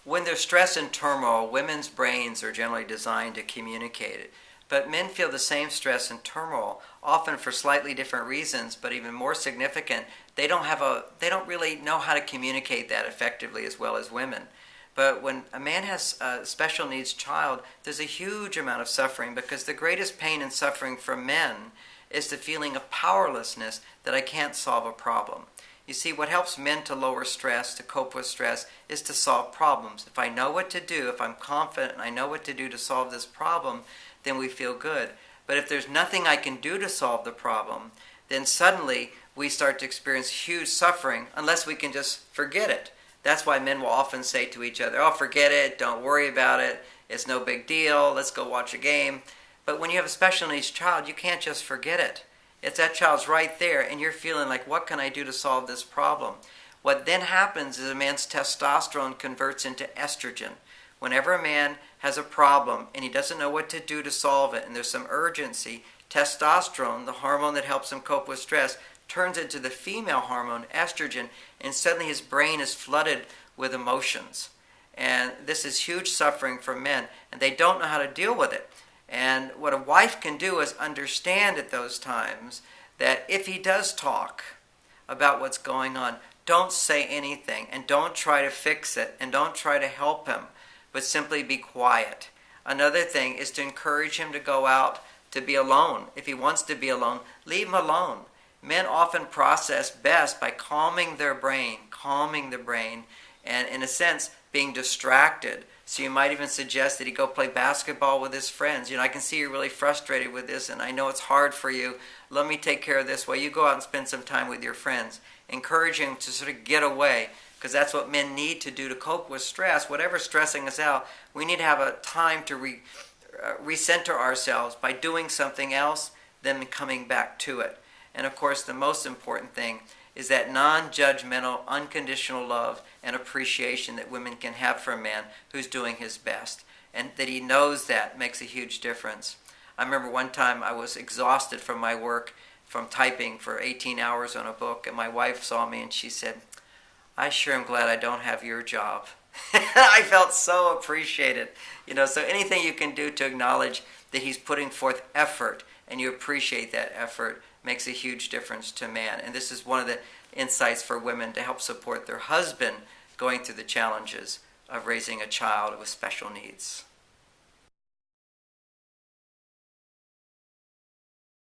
When there's stress and turmoil, women's brains are generally designed to communicate it. But men feel the same stress and turmoil, often for slightly different reasons, but even more significant, they don't really know how to communicate that effectively as well as women. But when a man has a special needs child, there's a huge amount of suffering, because the greatest pain and suffering for men is the feeling of powerlessness, that I can't solve a problem. You see, what helps men to lower stress, to cope with stress, is to solve problems. If I know what to do, if I'm confident and I know what to do to solve this problem, then we feel good. But if there's nothing I can do to solve the problem, then suddenly we start to experience huge suffering unless we can just forget it. That's why men will often say to each other, oh, forget it, don't worry about it, it's no big deal, let's go watch a game. But when you have a special needs child, you can't just forget it. It's that child's right there, and you're feeling like, what can I do to solve this problem? What then happens is a man's testosterone converts into estrogen. Whenever a man has a problem and he doesn't know what to do to solve it, and there's some urgency, testosterone, the hormone that helps him cope with stress, turns into the female hormone, estrogen, and suddenly his brain is flooded with emotions. And this is huge suffering for men, and they don't know how to deal with it. And what a wife can do is understand at those times that if he does talk about what's going on, don't say anything, and don't try to fix it, and don't try to help him, but simply be quiet. Another thing is to encourage him to go out to be alone. If he wants to be alone, leave him alone. Men often process best by calming the brain, and in a sense, being distracted. So you might even suggest that he go play basketball with his friends. I can see you're really frustrated with this, and I know it's hard for you. Let me take care of this while you go out and spend some time with your friends. Encourage him to sort of get away, because that's what men need to do to cope with stress. Whatever's stressing us out, we need to have a time to recenter ourselves by doing something else, then coming back to it. And of course, the most important thing is that non-judgmental, unconditional love and appreciation that women can have for a man who's doing his best. And that he knows that makes a huge difference. I remember one time I was exhausted from my work, from typing for 18 hours on a book, and my wife saw me and she said, I sure am glad I don't have your job. I felt so appreciated. So anything you can do to acknowledge that he's putting forth effort, and you appreciate that effort, makes a huge difference to man. And this is one of the insights for women to help support their husband going through the challenges of raising a child with special needs.